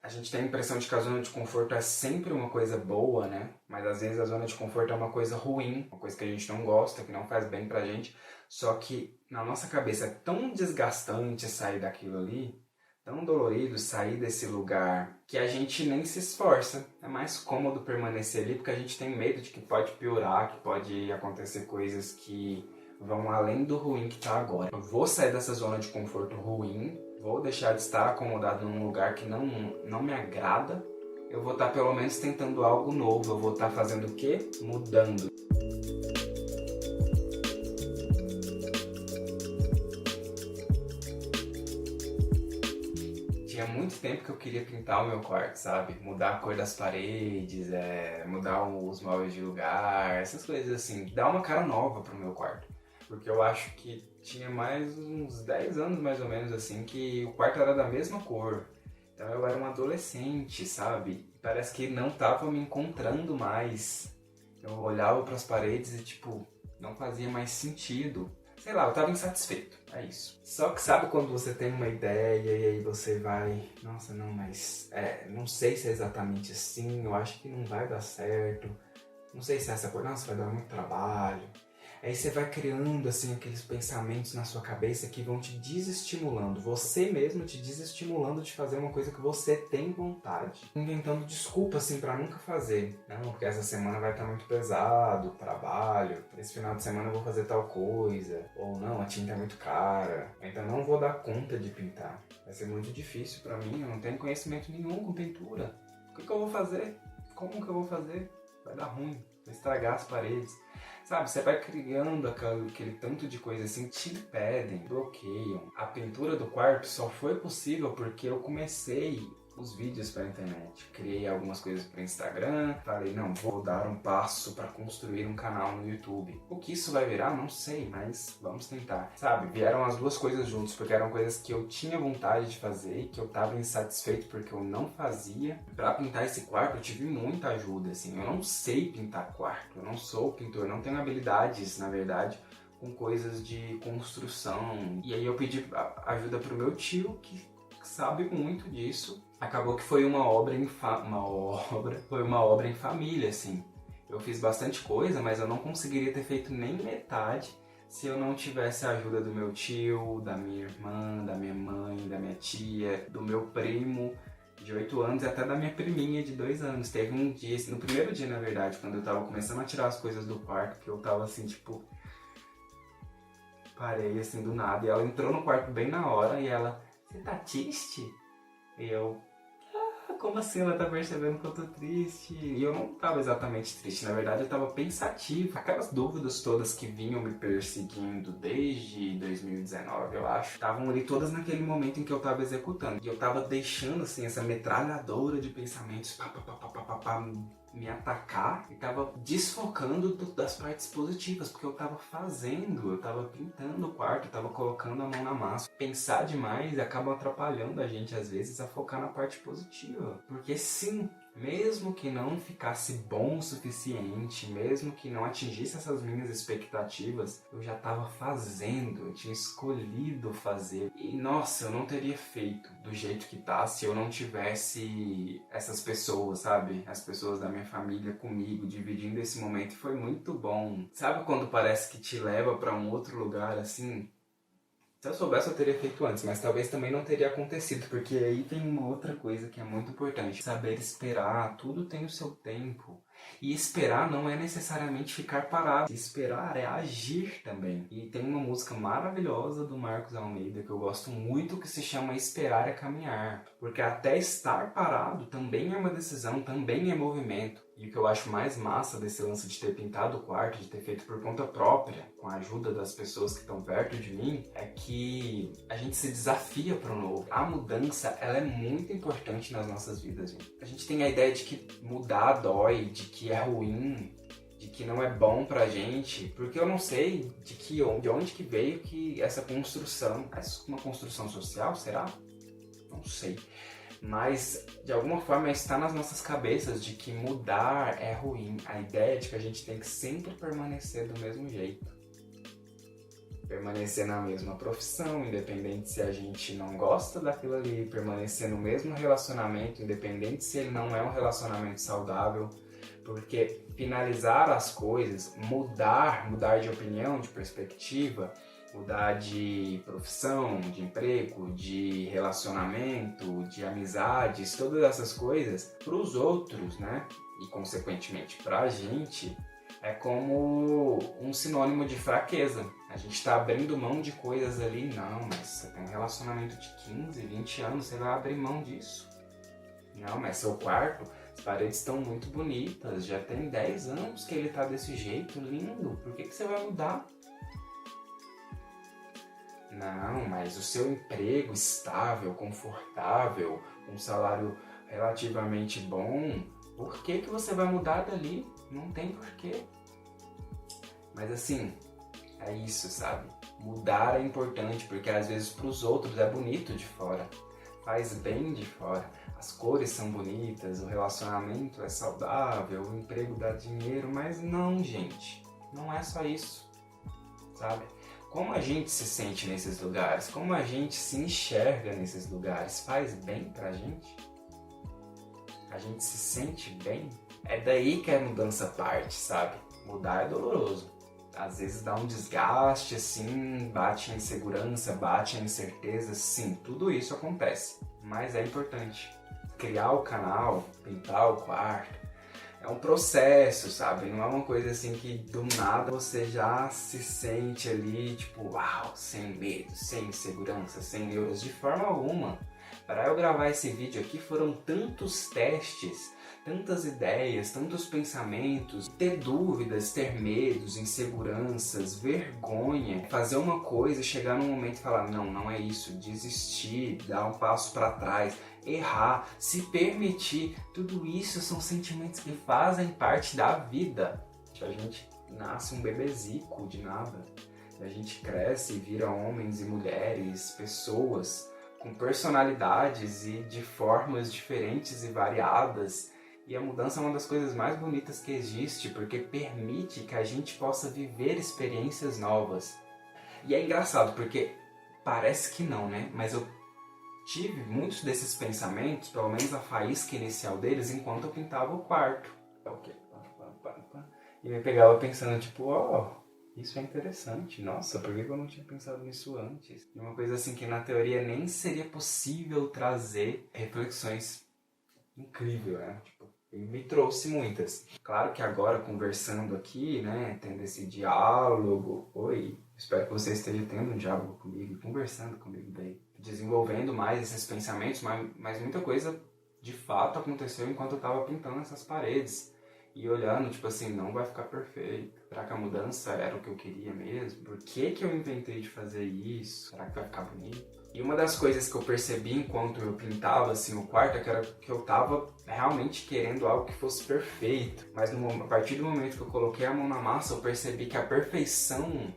A gente tem a impressão de que a zona de conforto é sempre uma coisa boa, né? Mas às vezes a zona de conforto é uma coisa ruim, uma coisa que a gente não gosta, que não faz bem pra gente. Só que na nossa cabeça é tão desgastante sair daquilo ali, tão dolorido sair desse lugar, que a gente nem se esforça. É mais cômodo permanecer ali porque a gente tem medo de que pode piorar, que pode acontecer coisas que vão além do ruim que tá agora. Eu vou sair dessa zona de conforto ruim, vou deixar de estar acomodado num lugar que não me agrada. Eu vou estar pelo menos tentando algo novo. Eu vou estar fazendo o quê? Mudando. Tinha muito tempo que eu queria pintar o meu quarto, sabe? Mudar a cor das paredes, mudar os móveis de lugar, essas coisas assim. Dar uma cara nova pro meu quarto. Porque eu acho que tinha mais uns 10 anos, mais ou menos, assim, que o quarto era da mesma cor. Então eu era um adolescente, sabe? E parece que não tava me encontrando mais. Eu olhava para as paredes e, tipo, não fazia mais sentido. Sei lá, eu tava insatisfeito, é isso. Só que sabe quando você tem uma ideia e aí você vai... Nossa, não, mas... não sei se é exatamente assim, eu acho que não vai dar certo. Não sei se é essa cor, nossa, vai dar muito trabalho. Aí você vai criando, assim, aqueles pensamentos na sua cabeça que vão te desestimulando. Você mesmo te desestimulando de fazer uma coisa que você tem vontade. Inventando desculpa, assim, pra nunca fazer. Não, porque essa semana vai estar muito pesado, trabalho. Esse final de semana eu vou fazer tal coisa. Ou não, a tinta é muito cara. Então não vou dar conta de pintar. Vai ser muito difícil pra mim, eu não tenho conhecimento nenhum com pintura. O que eu vou fazer? Como que eu vou fazer? Vai dar ruim, vai estragar as paredes. Sabe, você vai criando aquele tanto de coisa assim, te impedem, bloqueiam. A pintura do quarto só foi possível porque eu comecei os vídeos pela internet. Criei algumas coisas para Instagram, falei, não, vou dar um passo para construir um canal no YouTube. O que isso vai virar, não sei, mas vamos tentar. Sabe, vieram as duas coisas juntos, porque eram coisas que eu tinha vontade de fazer e que eu tava insatisfeito porque eu não fazia. Para pintar esse quarto eu tive muita ajuda, assim. Eu não sei pintar quarto, eu não sou pintor, não tenho habilidades, na verdade, com coisas de construção. E aí eu pedi ajuda pro meu tio, que sabe muito disso. Acabou que foi uma obra em família, assim. Eu fiz bastante coisa, mas eu não conseguiria ter feito nem metade se eu não tivesse a ajuda do meu tio, da minha irmã, da minha mãe, da minha tia, do meu primo de 8 anos e até da minha priminha de 2 anos. Teve um dia, no primeiro dia, na verdade, quando eu tava começando a tirar as coisas do quarto, que eu tava assim, tipo... Parei assim do nada e ela entrou no quarto bem na hora e ela... Você tá triste? E eu... Como assim ela tá percebendo que eu tô triste? E eu não tava exatamente triste, na verdade eu tava pensativo. Aquelas dúvidas todas que vinham me perseguindo desde 2019, eu acho, estavam ali todas naquele momento em que eu tava executando. E eu tava deixando, assim, essa metralhadora de pensamentos me atacar e tava desfocando das partes positivas, porque eu tava fazendo, eu tava pintando o quarto, eu tava colocando a mão na massa. Pensar demais acaba atrapalhando a gente às vezes a focar na parte positiva, porque sim, mesmo que não ficasse bom o suficiente, mesmo que não atingisse essas minhas expectativas, eu já estava fazendo, eu tinha escolhido fazer. E nossa, eu não teria feito do jeito que tá se eu não tivesse essas pessoas, sabe? As pessoas da minha família comigo, dividindo esse momento. E foi muito bom. Sabe quando parece que te leva para um outro lugar assim? Se eu soubesse, eu teria feito antes, mas talvez também não teria acontecido, porque aí tem uma outra coisa que é muito importante. Saber esperar, tudo tem o seu tempo. E esperar não é necessariamente ficar parado. Esperar é agir também. E tem uma música maravilhosa do Marcos Almeida que eu gosto muito, que se chama Esperar é Caminhar. Porque até estar parado também é uma decisão, também é movimento. E o que eu acho mais massa desse lance de ter pintado o quarto, de ter feito por conta própria, com a ajuda das pessoas que estão perto de mim, é que a gente se desafia para o novo. A mudança, ela é muito importante nas nossas vidas, gente. A gente tem a ideia de que mudar dói, de que é ruim, de que não é bom pra gente, porque eu não sei de onde que veio que essa construção, uma construção social, será? Não sei. Mas, de alguma forma, está nas nossas cabeças de que mudar é ruim. A ideia de que a gente tem que sempre permanecer do mesmo jeito. permanecer na mesma profissão, independente se a gente não gosta daquilo ali, permanecer no mesmo relacionamento, independente se ele não é um relacionamento saudável, porque finalizar as coisas, mudar de opinião, de perspectiva, mudar de profissão, de emprego, de relacionamento, de amizades, todas essas coisas, para os outros, né? E consequentemente para a gente, é como um sinônimo de fraqueza. A gente está abrindo mão de coisas ali. Não, mas você tem um relacionamento de 15, 20 anos, você vai abrir mão disso. Não, mas seu quarto, as paredes estão muito bonitas, já tem 10 anos que ele tá desse jeito, lindo. Por que você vai mudar? Não, mas o seu emprego estável, confortável, um salário relativamente bom, por que você vai mudar dali? Não tem porquê. Mas assim, é isso, sabe? Mudar é importante, porque às vezes para os outros é bonito de fora, faz bem de fora. As cores são bonitas, o relacionamento é saudável, o emprego dá dinheiro, mas não, gente, não é só isso, sabe? Como a gente se sente nesses lugares, como a gente se enxerga nesses lugares, faz bem pra gente? A gente se sente bem? É daí que a mudança parte, sabe? Mudar é doloroso. Às vezes dá um desgaste, assim, bate a insegurança, bate a incerteza, sim, tudo isso acontece. Mas é importante. Criar o canal, pintar o quarto, é um processo, sabe? Não é uma coisa assim que do nada você já se sente ali, tipo, uau, sem medo, sem insegurança, sem neuras, de forma alguma. Para eu gravar esse vídeo aqui foram tantos testes, tantas ideias, tantos pensamentos, ter dúvidas, ter medos, inseguranças, vergonha, fazer uma coisa e chegar num momento e falar, não, não é isso, desistir, dar um passo para trás, errar, se permitir, tudo isso são sentimentos que fazem parte da vida. A gente nasce um bebezico de nada, a gente cresce e vira homens e mulheres, pessoas com personalidades e de formas diferentes e variadas. E a mudança é uma das coisas mais bonitas que existe, porque permite que a gente possa viver experiências novas. E é engraçado, porque parece que não, né? Mas eu tive muitos desses pensamentos, pelo menos a faísca inicial deles, enquanto eu pintava o quarto. E me pegava pensando, tipo, isso é interessante. Nossa, por que eu não tinha pensado nisso antes? E uma coisa assim que na teoria nem seria possível trazer reflexões incríveis, né? Tipo, ele me trouxe muitas. Claro que agora, conversando aqui, né, tendo esse diálogo, espero que você esteja tendo um diálogo comigo, conversando comigo daí, desenvolvendo mais esses pensamentos, mas muita coisa de fato aconteceu enquanto eu estava pintando essas paredes. E olhando, tipo assim, não vai ficar perfeito. Será que a mudança era o que eu queria mesmo? Por que eu inventei de fazer isso? Será que vai ficar bonito? E uma das coisas que eu percebi enquanto eu pintava assim, o quarto é que eu tava realmente querendo algo que fosse perfeito. Mas a partir do momento que eu coloquei a mão na massa, eu percebi que a perfeição,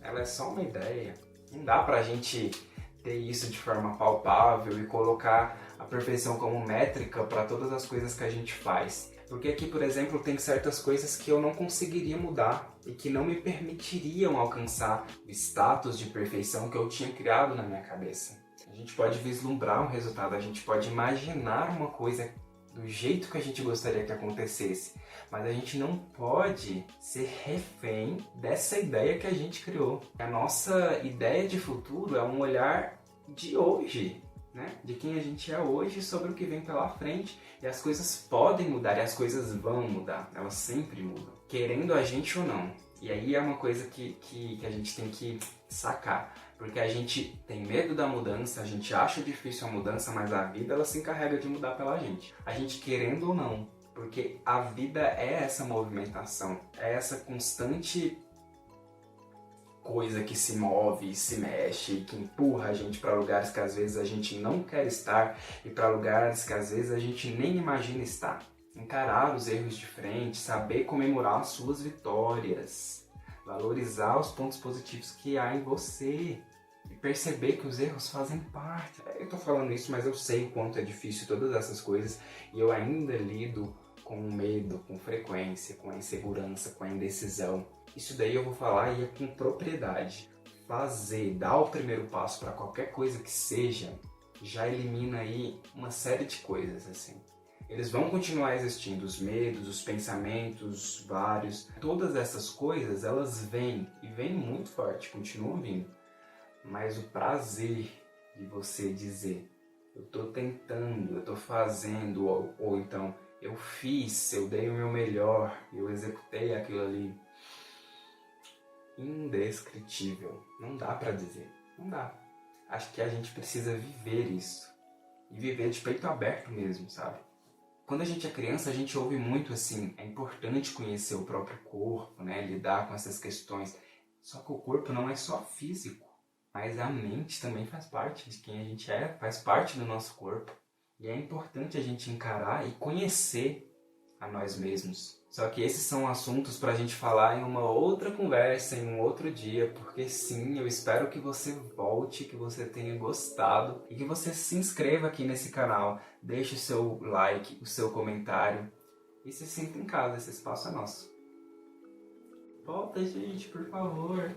ela é só uma ideia. Não dá pra gente ter isso de forma palpável e colocar a perfeição como métrica para todas as coisas que a gente faz. Porque aqui, por exemplo, tem certas coisas que eu não conseguiria mudar e que não me permitiriam alcançar o status de perfeição que eu tinha criado na minha cabeça. A gente pode vislumbrar um resultado, a gente pode imaginar uma coisa do jeito que a gente gostaria que acontecesse, mas a gente não pode ser refém dessa ideia que a gente criou. A nossa ideia de futuro é um olhar de hoje, né? De quem a gente é hoje sobre o que vem pela frente. E as coisas podem mudar e as coisas vão mudar. Elas sempre mudam, querendo a gente ou não. E aí é uma coisa que a gente tem que sacar. Porque a gente tem medo da mudança, a gente acha difícil a mudança, mas a vida ela se encarrega de mudar pela gente. A gente querendo ou não. Porque a vida é essa movimentação, é essa constante coisa que se move, se mexe, que empurra a gente para lugares que às vezes a gente não quer estar e para lugares que às vezes a gente nem imagina estar. Encarar os erros de frente, saber comemorar as suas vitórias, valorizar os pontos positivos que há em você e perceber que os erros fazem parte. Eu tô falando isso, mas eu sei o quanto é difícil todas essas coisas e eu ainda lido com o medo, com frequência, com a insegurança, com a indecisão. Isso daí eu vou falar e é com propriedade. fazer, dar o primeiro passo para qualquer coisa que seja, já elimina aí uma série de coisas, assim. Eles vão continuar existindo, os medos, os pensamentos vários, todas essas coisas, elas vêm, e vêm muito forte, continuam vindo. Mas o prazer de você dizer, eu tô tentando, eu tô fazendo, ou então, eu fiz, eu dei o meu melhor, eu executei aquilo ali, indescritível. Não dá pra dizer, não dá. Acho que a gente precisa viver isso. E viver de peito aberto mesmo, sabe? Quando a gente é criança, a gente ouve muito assim, é importante conhecer o próprio corpo, né? Lidar com essas questões. Só que o corpo não é só físico, mas a mente também faz parte de quem a gente é, faz parte do nosso corpo. E é importante a gente encarar e conhecer a nós mesmos. Só que esses são assuntos para a gente falar em uma outra conversa, em um outro dia, porque sim, eu espero que você volte, que você tenha gostado e que você se inscreva aqui nesse canal, deixe o seu like, o seu comentário e se sinta em casa, esse espaço é nosso. Volta, gente, por favor.